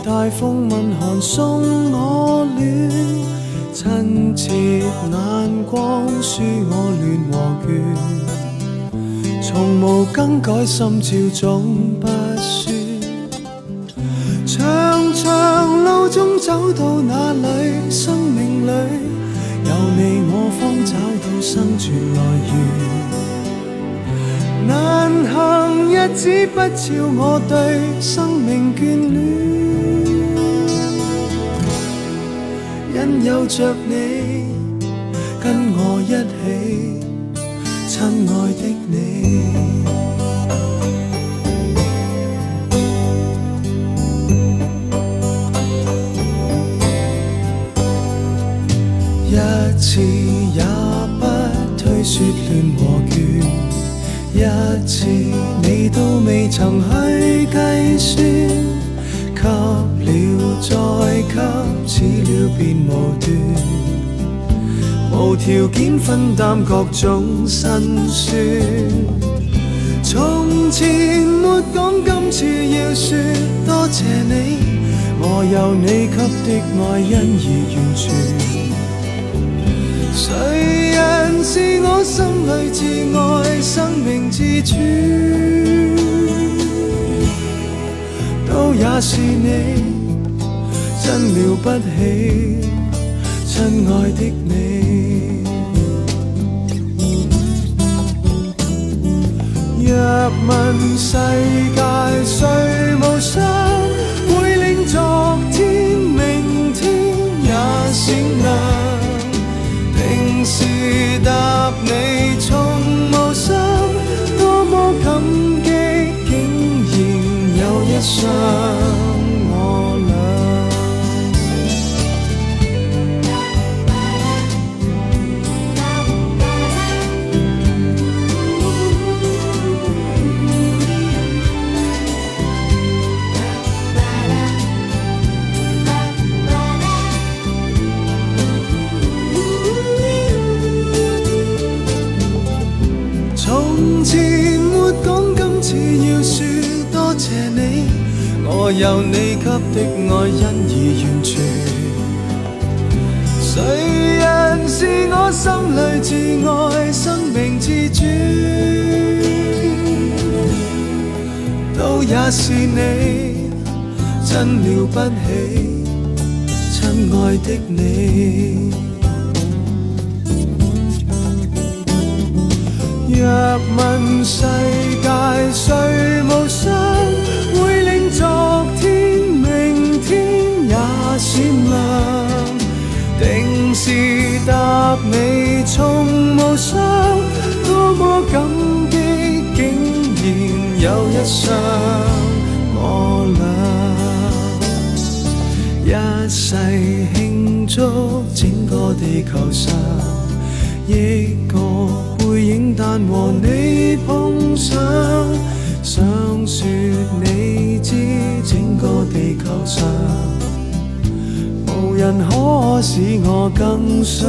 大風問寒送我戀，親切眼光輸我亂和倦，從無更改心照總不宣。長長路中走到哪裏，生命裏有你我方找到生存來源。難行日子不照我對生命眷戀，因有着你跟我一起，親愛的你。一次也不推說亂和倦，一次你都未曾去計算，給了再給，始了便無端，無條件分擔各種辛酸。從前沒講，今次要說多謝你，我有你給的愛因而完全。誰人是我心裏至愛生命之主，都也是你，真了不起，親愛的你。若問世界誰無雙，會令昨天明天也閃亮。定是答你從無心，多麼感激，竟然有一雙我倆。從前沒講，今次要說多謝你，我有你給的愛因而完全。誰人是我心裏至愛生命之主，都也是你，真了不起，親愛的你。若問世界誰無雙，會令昨天明天也閃亮。定是答你從無雙，多麼感激，竟然有一雙我倆。一世慶祝整個地球上億個背影，但和你碰上，想說你知整個地球上無人可使我更想。